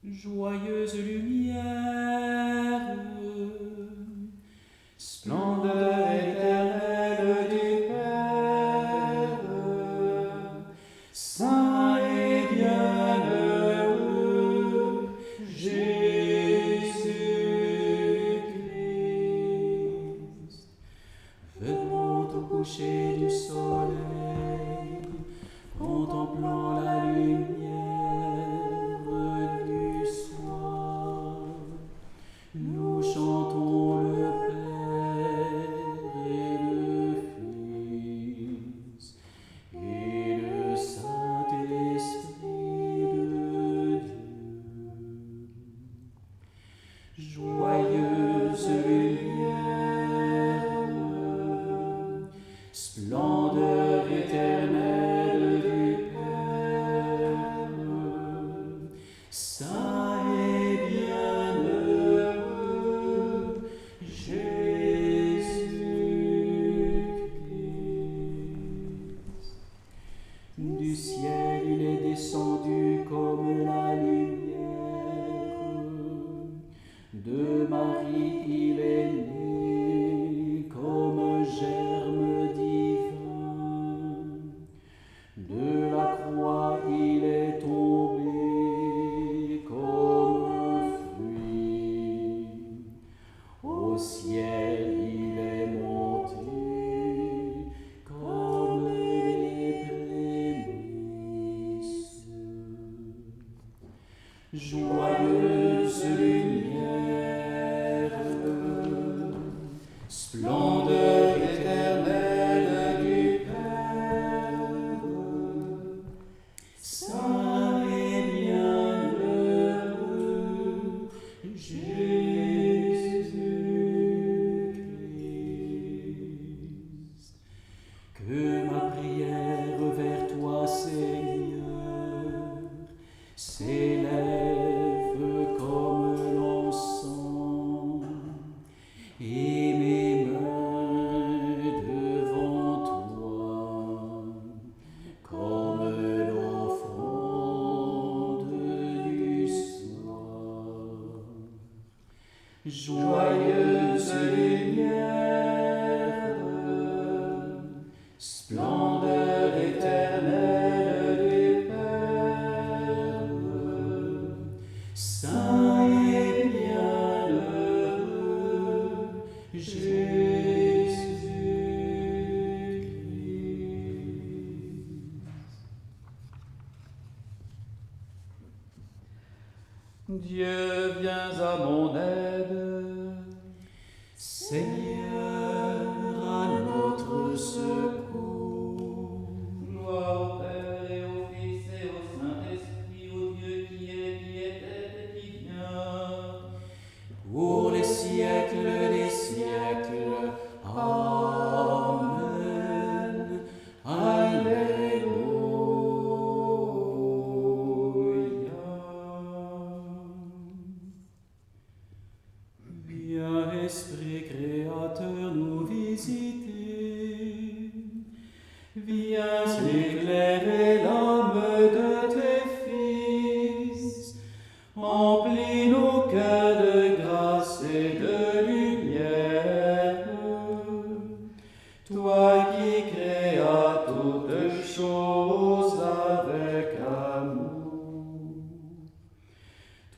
Joyeuse lumière, splendeur éternelle du Père, saint et bienheureux Jésus-Christ. Venons au coucher du soleil, contemplant la lumière du soir, nous chantons le Père et le Fils et le Saint-Esprit de Dieu. Joyeuse lumière, splendeur éternelle du Père, saint et bienheureux Jésus-Christ. Du ciel il est descendu comme la lumière, de Marie il est né comme un germe divin, de la croix il est tombé comme un fruit, au ciel il est monté comme les prémices. Joyeuse lumière, splendeur éternelle du Père, saint et bienheureux Jésus-Christ. Que ma prière vers toi, Seigneur, s'élève comme l'encens, et mes mains devant toi comme l'offrande du soir. Joyeuse lumière, splendeur éternelle du Père, saint et bienheureux Jésus-Christ. Dieu, viens à mon aide. Seigneur, à notre secours. Gloire au Père et au Fils et au Saint-Esprit, au Dieu qui était et qui vient, Pour les siècles des siècles. Amen. Alléluia. Viens, Esprit créateur, nous visiter. Viens éclairer l'âme de tes fils. Emplis nos cœurs de grâce et de lumière. Toi qui créas toutes choses avec amour.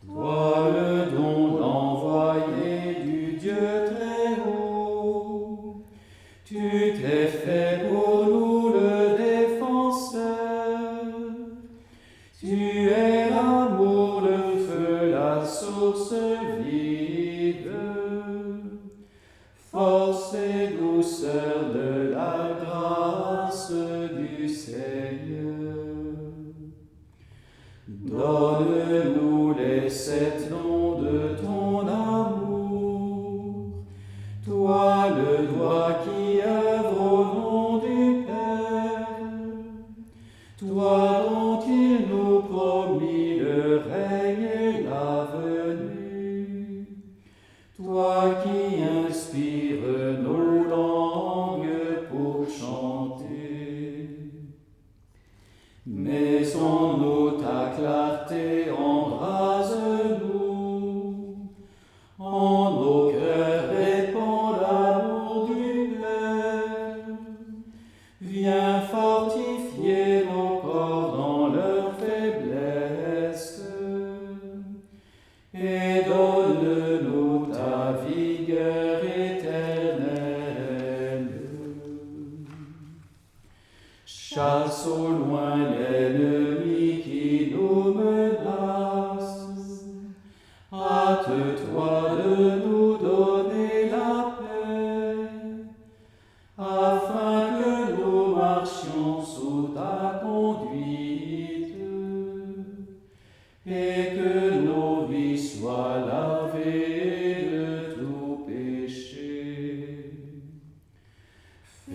Toi le don envoyé du Dieu très haut. Tu t'es fait pour nous le défenseur. Tu es l'amour, le feu, la source vive, force et douceur de la grâce du Seigneur. Donne-nous les 7 noms de ton amour, toi le doigt qui œuvre au nom du Père, toi dont il nous promit le règne et la venue, toi qui inspires nos langues pour chanter. Mais en nous ta clarté embrase Chasse au loin l'ennemi qui nous menace. Hâte-toi de nous donner la paix, afin que nous marchions sous ta conduite et que nos vies soient lavées de tout péché.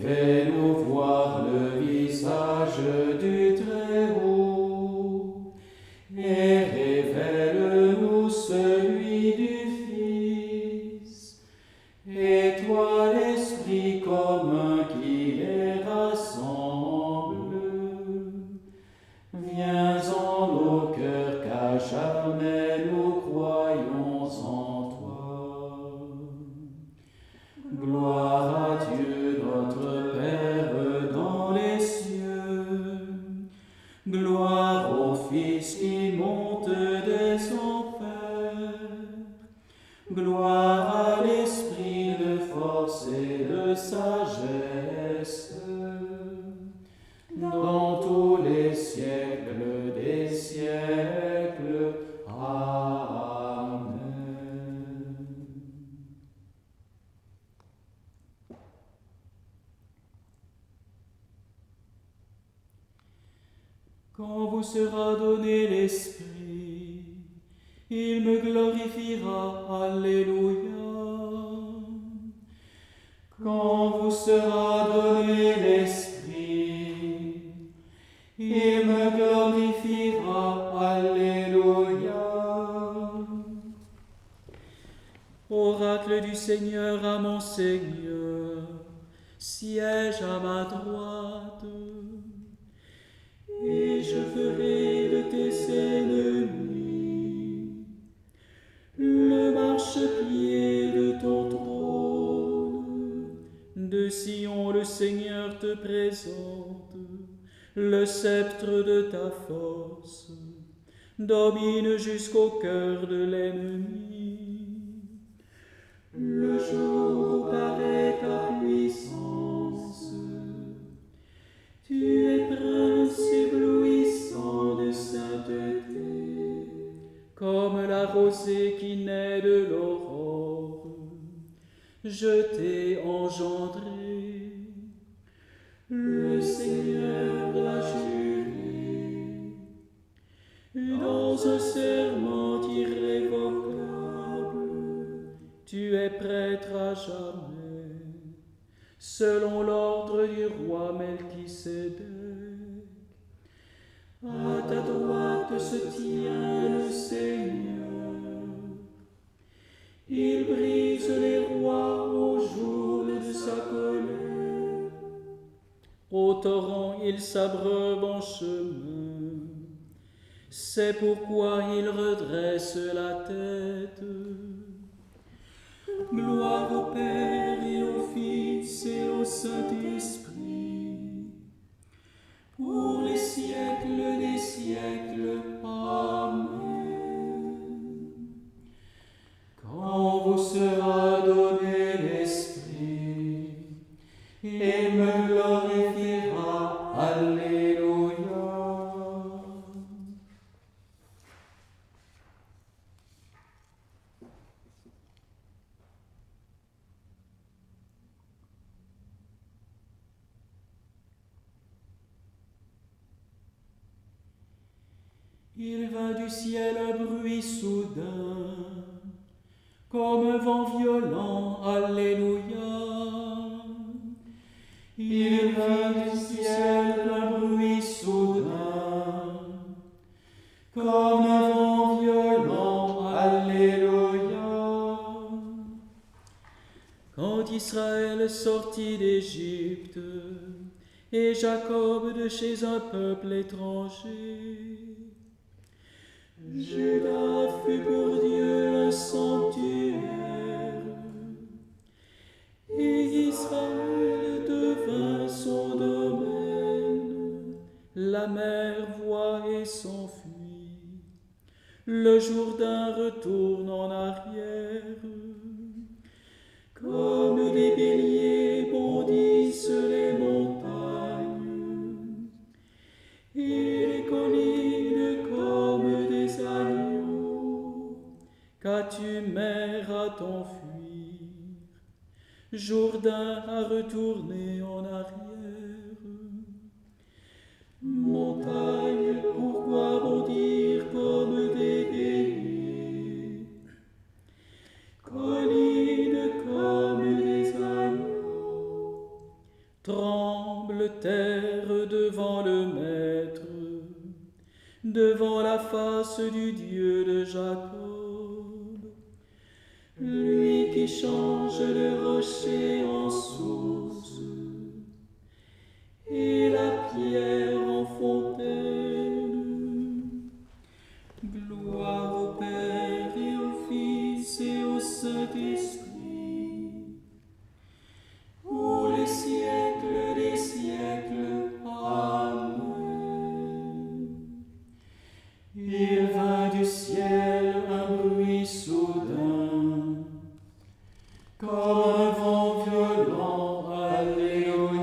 Fais-nous voir le visage du Très-Haut et révèle-nous celui du Fils. Et toi, l'Esprit commun qui les rassemble, viens en nos cœurs qu'à jamais nous croyons en toi. Gloire à Dieu notre Père dans les cieux, gloire au Fils qui monte des enfers, gloire à l'Esprit de force et de sagesse, dans tous les siècles des siècles. Amen. Quand vous sera donné l'Esprit, il me glorifiera. Alléluia. Quand vous sera donné l'Esprit, il me glorifiera. Alléluia. Oracle du Seigneur à mon Seigneur, siège à ma droite, et je ferai de tes ennemis le marchepied de ton trône. De Sion le Seigneur te présente le sceptre de ta force, domine jusqu'au cœur de l'ennemi. Le jour où paraît ta puissance, tu es prince éblouissant de sainteté, comme la rosée qui naît de l'aurore. Je t'ai engendré. Le Seigneur l'a juré, dans un serment irrévocable. Tu es prêtre à jamais, selon l'ordre du roi Melchisédek. À ta droite se tient le Seigneur. Il brise les rois au jour de sa colère. Au torrent, il s'abreuve en chemin. C'est pourquoi il redresse la tête. Gloire au Père et au Fils et au Saint-Esprit, pour les siècles des siècles. Amen. Quand vous sera donné l'Esprit, il me glorifiera. Alléluia. Il vint du ciel un bruit soudain, comme un vent violent. Alléluia. Il vint du ciel un bruit soudain, comme un vent violent. Alléluia. Quand Israël sortit d'Égypte, et Jacob de chez un peuple étranger, Juda fut pour Dieu un sanctuaire, et Israël devint son domaine. La mer voit et s'enfuit, le Jourdain retourne en arrière. Comme des béliers bondissent les montagnes, Jourdain à retourner en arrière. Montagne, pourquoi bondir comme des béliers? Collines comme des agneaux. Tremble terre devant le Maître, devant la face du Dieu de Jacob. Lui qui change le rocher en source et la pierre en fontaine. Gloire au Père et au Fils et au Saint-Esprit, pour les siècles des siècles. Amen. Il vint du ciel un bruit soudain, comme un vent violent. Alléluia.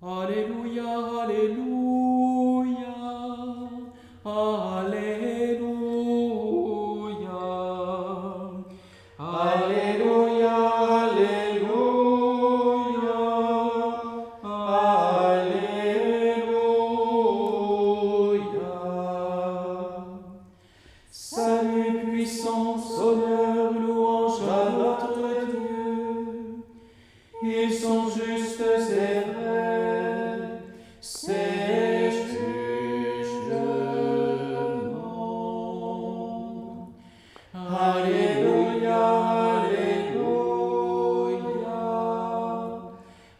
Alléluia, Alléluia, Alléluia, Alléluia, Alléluia, Alléluia. Salut, puissance, honneur, louange à notre Dieu. Ils sont justes et vrais, c'est jugement. Alléluia, Alléluia,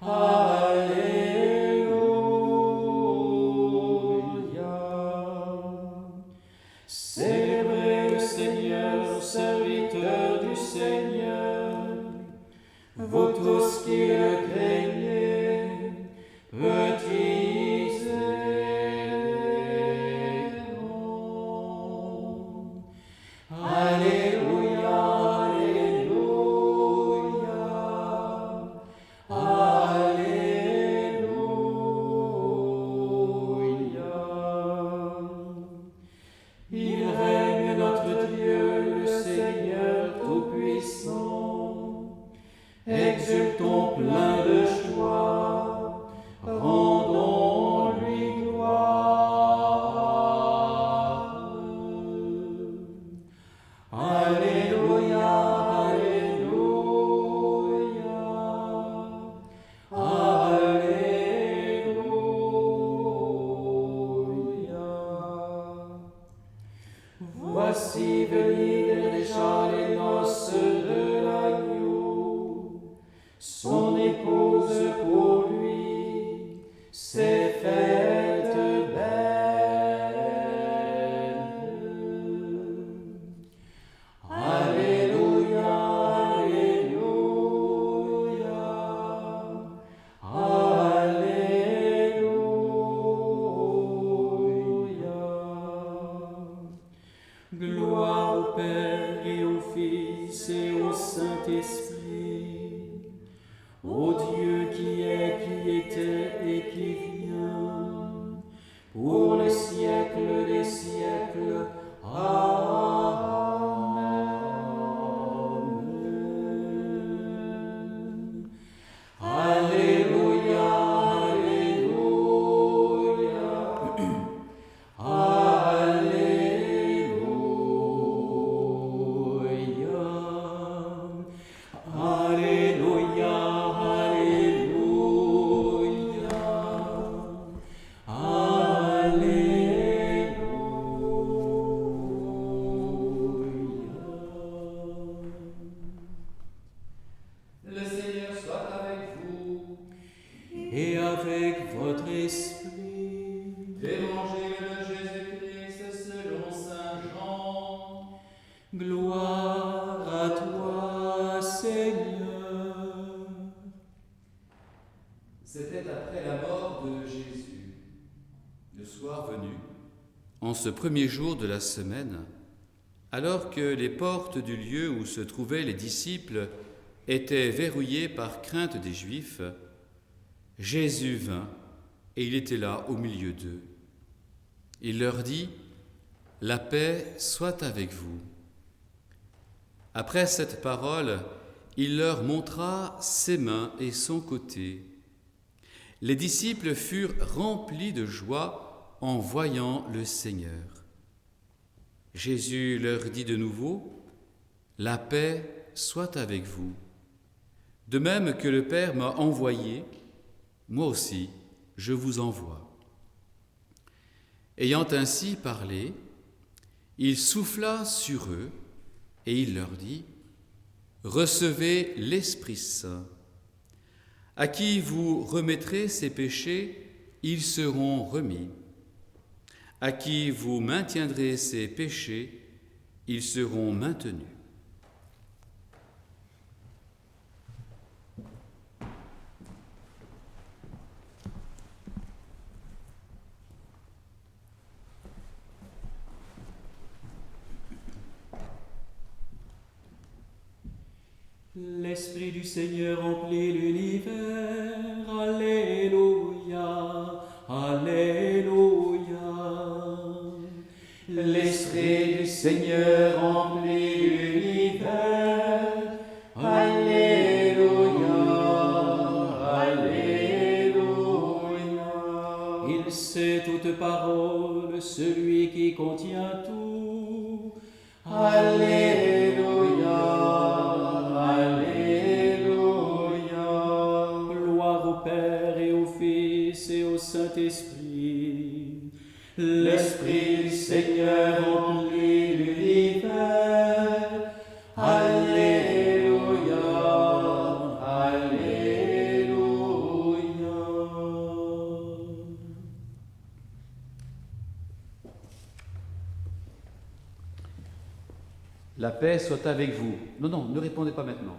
Alléluia. Célébrez le Seigneur, serviteur du Seigneur, vous tous qui le craignez, petits et grands. Alléluia, Alléluia, Alléluia. Il règne notre Dieu, le Seigneur Tout-Puissant. Exultons plein de joie, rendons-lui gloire. Alléluia, Alléluia, Alléluia. Voici venir déjà les noces de l'agneau. Son épouse pour lui s'est faite belle. Alléluia, Alléluia, Alléluia. Gloire au Père et au Fils et au Saint-Esprit, ô Dieu qui est, qui était et qui vient, pour les siècles des siècles. Amen. Alléluia, Alléluia, Alléluia, Alléluia, Alléluia. Le Seigneur soit avec vous. Et avec votre esprit. Évangile de Jésus-Christ selon saint Jean. Gloire à toi, Seigneur. C'était après la mort de Jésus. Le soir venu, en ce premier jour de la semaine, alors que les portes du lieu où se trouvaient les disciples étaient verrouillés par crainte des Juifs, Jésus vint et il était là au milieu d'eux. Il leur dit : « La paix soit avec vous. » Après cette parole, il leur montra ses mains et son côté. Les disciples furent remplis de joie en voyant le Seigneur. Jésus leur dit de nouveau : « La paix soit avec vous. De même que le Père m'a envoyé, moi aussi je vous envoie. » Ayant ainsi parlé, il souffla sur eux et il leur dit : « Recevez l'Esprit Saint. À qui vous remettrez ses péchés, ils seront remis. À qui vous maintiendrez ses péchés, ils seront maintenus. » L'Esprit du Seigneur remplit l'univers. Alléluia, Alléluia. L'Esprit du Seigneur remplit l'univers. Alléluia, Alléluia. Il sait toute parole, celui qui contient tout. Alléluia. Père et au Fils et au Saint-Esprit. L'Esprit du Seigneur remplit l'univers. Alléluia, Alléluia. La paix soit avec vous. Non, ne répondez pas maintenant.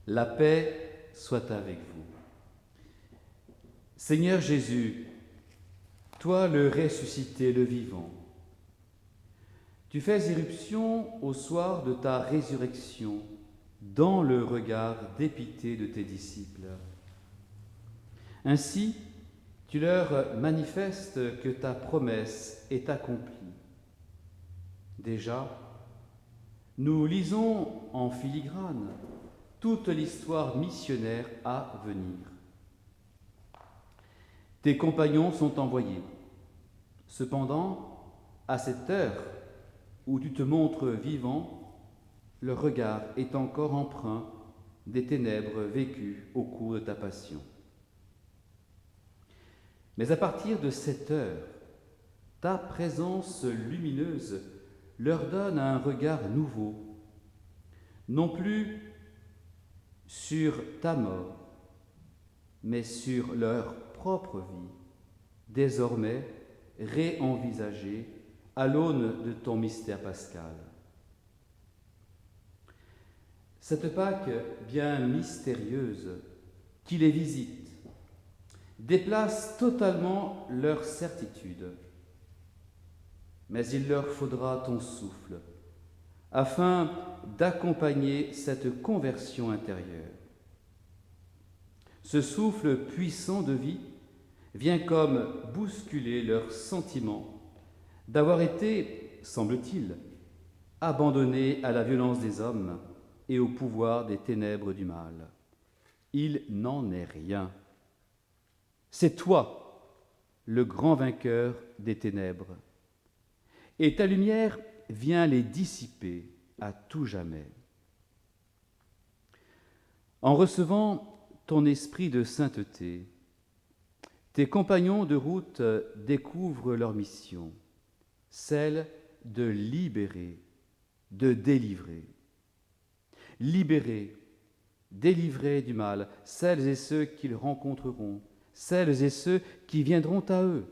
La paix soit avec vous. Seigneur Jésus, toi le ressuscité, le vivant, tu fais irruption au soir de ta résurrection dans le regard dépité de tes disciples. Ainsi, tu leur manifestes que ta promesse est accomplie. Déjà, nous lisons en filigrane toute l'histoire missionnaire à venir. Tes compagnons sont envoyés. Cependant, à cette heure où tu te montres vivant, le regard est encore empreint des ténèbres vécues au cours de ta passion. Mais à partir de cette heure, ta présence lumineuse leur donne un regard nouveau, non plus sur ta mort, mais sur leur propre vie, désormais réenvisagée à l'aune de ton mystère pascal. Cette Pâque bien mystérieuse qui les visite déplace totalement leur certitude, mais il leur faudra ton souffle afin d'accompagner cette conversion intérieure. Ce souffle puissant de vie vient comme bousculer leur sentiment d'avoir été, semble-t-il, abandonnés à la violence des hommes et au pouvoir des ténèbres du mal. Il n'en est rien. C'est toi, le grand vainqueur des ténèbres, et ta lumière vient les dissiper à tout jamais. En recevant ton esprit de sainteté, tes compagnons de route découvrent leur mission, celle de libérer, de délivrer. Libérer, délivrer du mal celles et ceux qu'ils rencontreront, celles et ceux qui viendront à eux,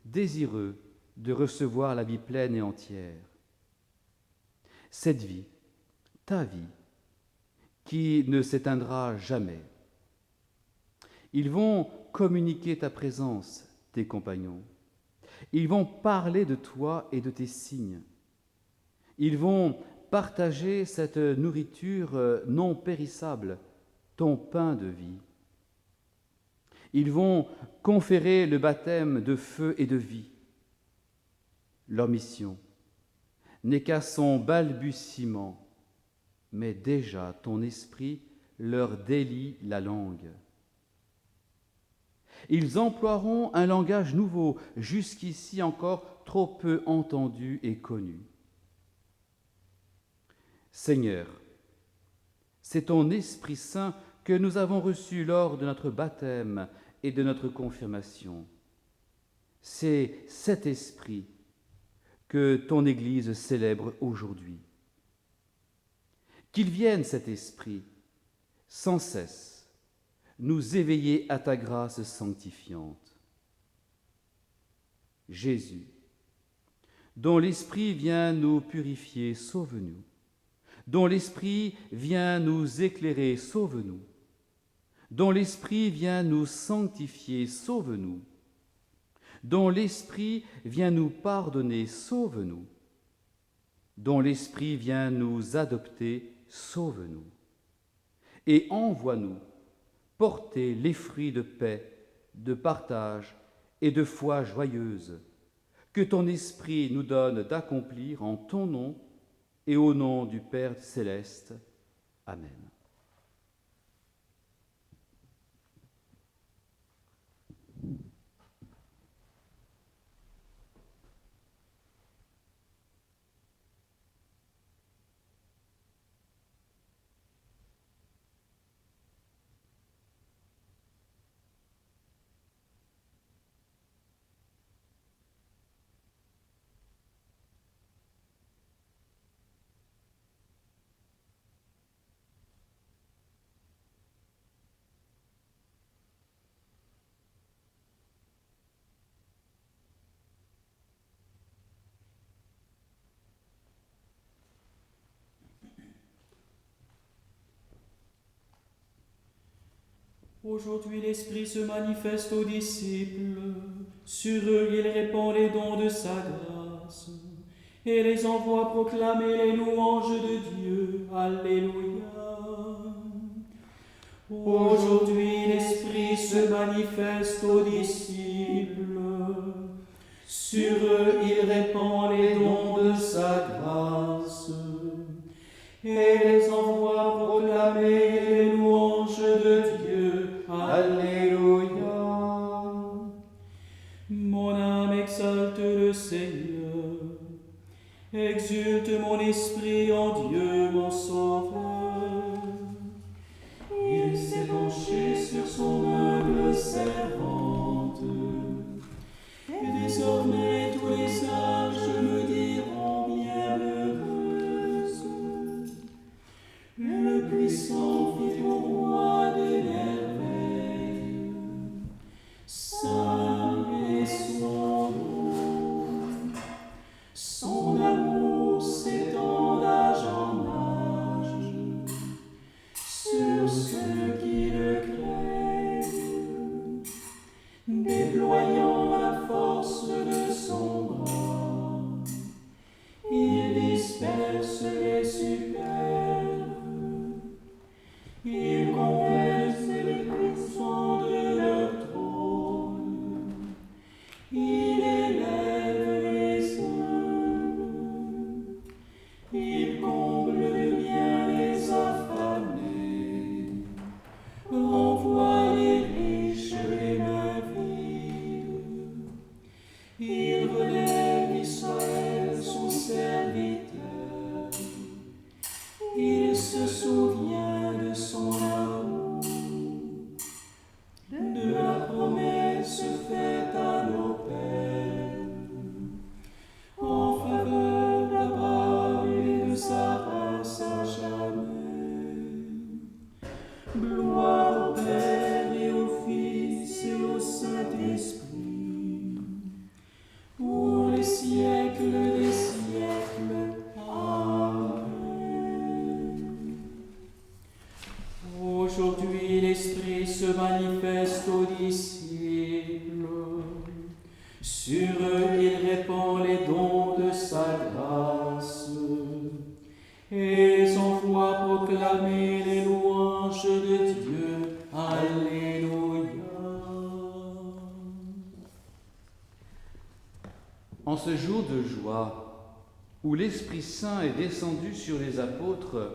désireux de recevoir la vie pleine et entière. Cette vie, ta vie, qui ne s'éteindra jamais. Ils vont communiquer ta présence, tes compagnons. Ils vont parler de toi et de tes signes. Ils vont partager cette nourriture non périssable, ton pain de vie. Ils vont conférer le baptême de feu et de vie. Leur mission n'est qu'à son balbutiement, mais déjà ton esprit leur délie la langue. Ils emploieront un langage nouveau, jusqu'ici encore trop peu entendu et connu. Seigneur, c'est ton Esprit Saint que nous avons reçu lors de notre baptême et de notre confirmation. C'est cet Esprit que ton Église célèbre aujourd'hui. Qu'il vienne, cet Esprit, sans cesse, nous éveiller à ta grâce sanctifiante. Jésus, dont l'Esprit vient nous purifier, sauve-nous. Dont l'Esprit vient nous éclairer, sauve-nous. Dont l'Esprit vient nous sanctifier, sauve-nous. Dont l'Esprit vient nous pardonner, sauve-nous. Dont l'Esprit vient nous adopter, sauve-nous. Et envoie-nous porter les fruits de paix, de partage et de foi joyeuse, que ton Esprit nous donne d'accomplir en ton nom et au nom du Père céleste. Amen. Aujourd'hui, l'Esprit se manifeste aux disciples. Sur eux, il répand les dons de sa grâce et les envoie proclamer les louanges de Dieu. Alléluia. Aujourd'hui, l'Esprit se manifeste aux disciples. Sur eux, il répand les dons de sa grâce et les envoie proclamer les louanges de Dieu. Alléluia. Mon âme exalte le Seigneur, exulte mon esprit en Dieu mon Sauveur. Il s'est penché sur son humble servante, et désormais tous les sages me diront bienheureuse. Le puissant fit au roi des merveilles, saint est son nom. Son amour s'étend d'âge en âge sur ceux qui le craignent, déployant la force de son bras, il disperse les superbes. Il compense les puissants de leur trône. Il élève les humbles. Il comble de bien les affamés. Renvoie les riches les mains vides. Il relève Israël son serviteur. Il se souvient de son amour, de la promesse faite à nos pères, en faveur d'Abraham et de sa race à jamais. Gloire au Père et au Fils et au Saint-Esprit, pour les siècles des siècles. Aujourd'hui, l'Esprit se manifeste aux disciples. Sur eux, il répand les dons de sa grâce proclamer les louanges de Dieu. Alléluia. En ce jour de joie, où l'Esprit Saint est descendu sur les apôtres,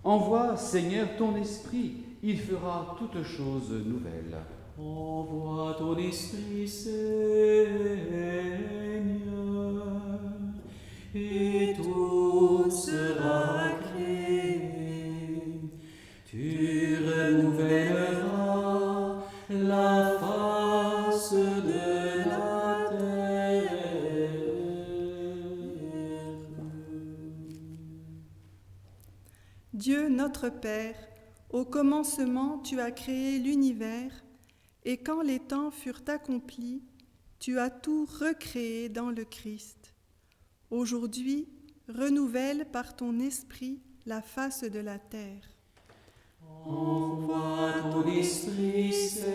envoie, Seigneur, ton Esprit, il fera toutes choses nouvelles. Envoie ton esprit, Seigneur, et tout sera créé. Tu renouvelleras la face de la terre. Dieu notre Père, au commencement tu as créé l'univers, et quand les temps furent accomplis, tu as tout recréé dans le Christ. Aujourd'hui, renouvelle par ton esprit la face de la terre. Envoie ton esprit, Seigneur,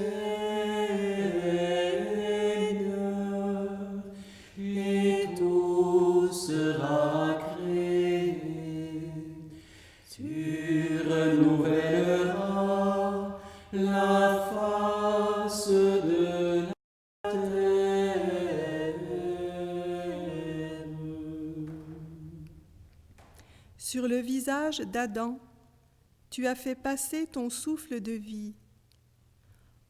et tout sera créé. Tu renouvelleras la face de la terre. Sur le visage d'Adam, tu as fait passer ton souffle de vie.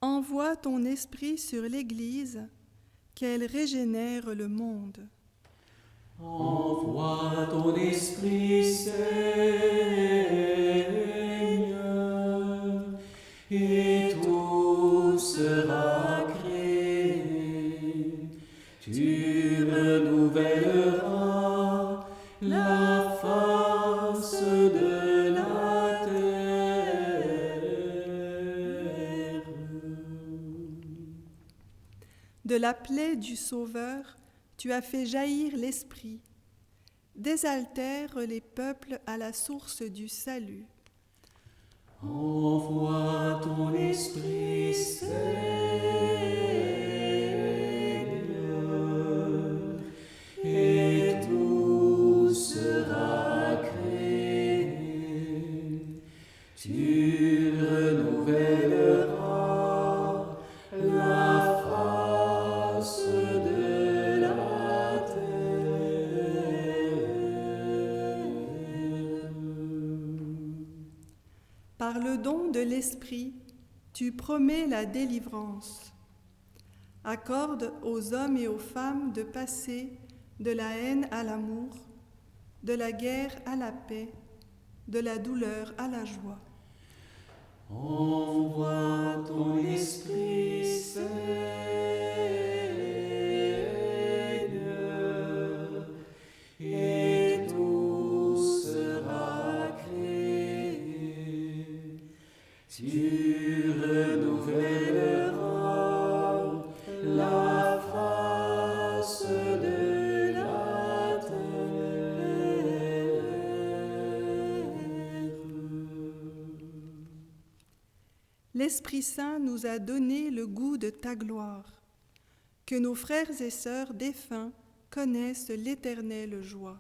Envoie ton esprit sur l'Église, qu'elle régénère le monde. Envoie ton esprit, Seigneur, et tout sera créé. Tu renouvelleras la face de la terre. De la plaie du Sauveur, tu as fait jaillir l'Esprit. Désaltère les peuples à la source du salut. Envoie ton esprit, Seigneur, et tout sera créé. Tu renouvelleras la face de la terre. Par le don de l'Esprit, tu promets la délivrance. Accorde aux hommes et aux femmes de passer de la haine à l'amour, de la guerre à la paix, de la douleur à la joie. Envoie ton esprit, Seigneur, et tout sera créé. Tu renouvelleras la face de la terre. L'Esprit Saint nous a donné le goût de ta gloire. Que nos frères et sœurs défunts connaissent l'éternelle joie.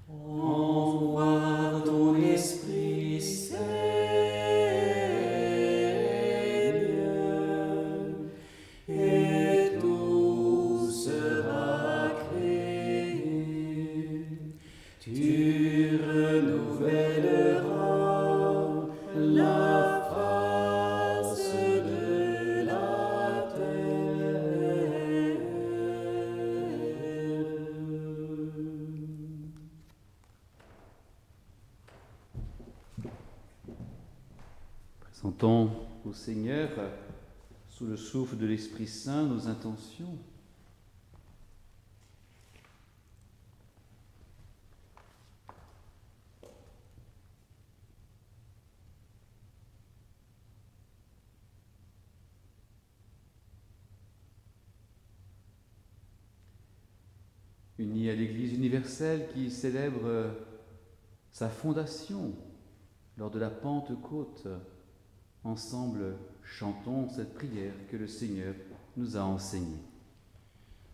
Envoie ton esprit, Seigneur, et tout sera créé. Tu renouvelleras la face de la terre. Présentons au Seigneur, sous le souffle de l'Esprit Saint, nos intentions. Unis à l'Église universelle qui célèbre sa fondation lors de la Pentecôte, ensemble chantons cette prière que le Seigneur nous a enseignée.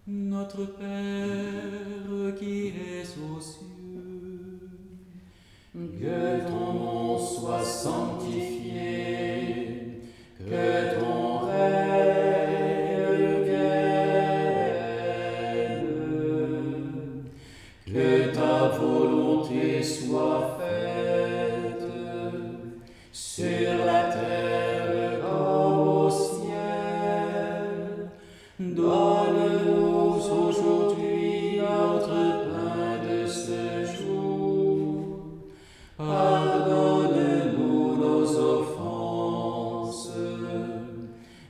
Notre Père qui es aux cieux, que ton nom soit sanctifié, que ton règne vienne, que ta volonté soit faite sur la terre comme au ciel. Donne-nous aujourd'hui notre pain de ce jour. Pardonne-nous nos offenses,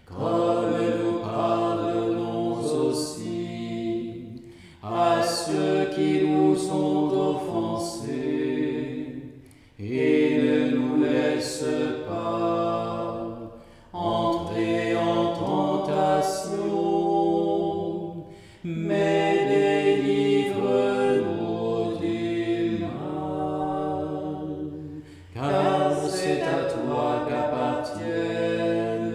comme nous pardonnons aussi à ceux qui nous ont offensés. Et ne nous laisse pas entrer en tentation, mais délivre-nous du mal. Car c'est à toi qu'appartiennent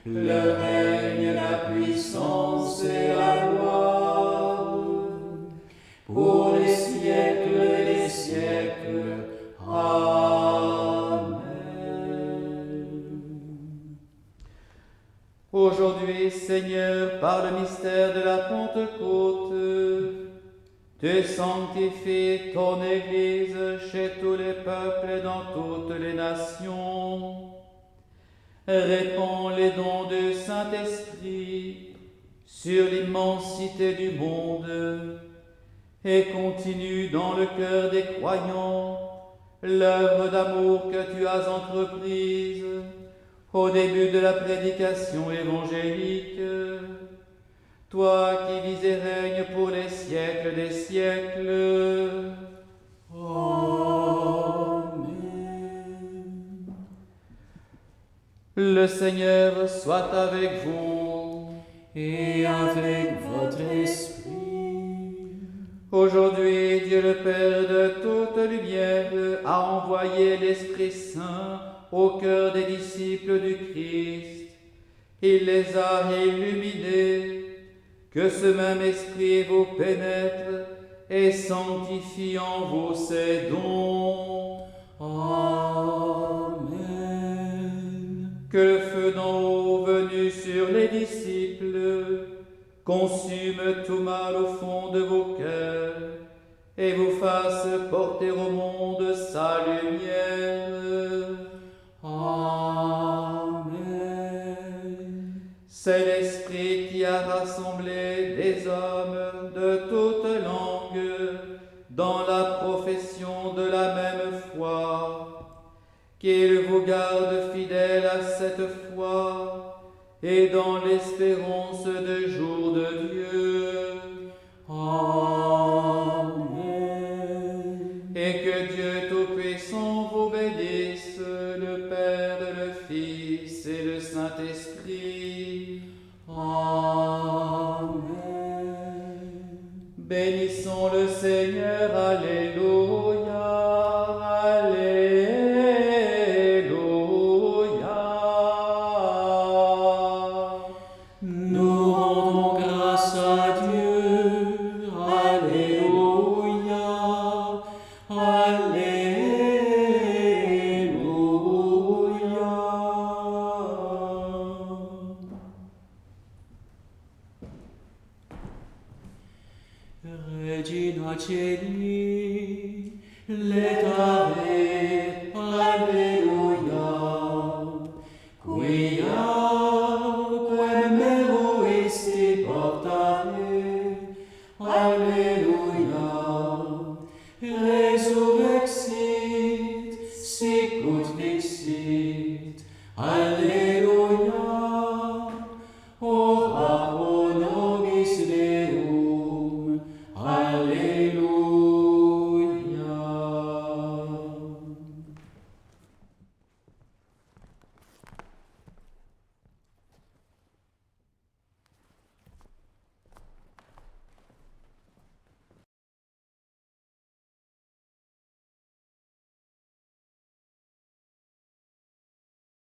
le règne, la puissance et la gloire, pour les siècles des siècles. Amen. Aujourd'hui, Seigneur, par le mystère de la Pentecôte, tu sanctifies ton Église chez tous les peuples et dans toutes les nations. Répands les dons du Saint-Esprit sur l'immensité du monde et continue dans le cœur des croyants l'œuvre d'amour que tu as entreprise au début de la prédication évangélique. Toi qui vis et règnes pour les siècles des siècles. Amen. Le Seigneur soit avec vous. Et avec votre esprit. Aujourd'hui, Dieu le Père de toute lumière a envoyé l'Esprit Saint au cœur des disciples du Christ. Il les a illuminés. Que ce même Esprit vous pénètre et sanctifie en vous ses dons. Amen. Que le feu d'en haut venu sur les disciples consume tout mal au fond de vos cœurs et vous fasse porter au monde sa lumière. Amen. C'est l'Esprit qui a rassemblé des hommes de toutes langues dans la profession de la même foi. Qu'il vous garde fidèles à cette foi et dans l'espérance de jour de Dieu. Amen. Et que Dieu Tout-Puissant vous bénisse, le Père, le Fils et le Saint-Esprit. Amen. Bénissons le Seigneur, Alléluia, Alléluia. Nous rendons grâce à Dieu. Alléluia. Alléluia. Regina Celi, letare, Alleluia, quia quem meruisti portare, Alleluia, resurrexit, sicut dixit, Alleluia, ora pro nobis Deum, Alleluia.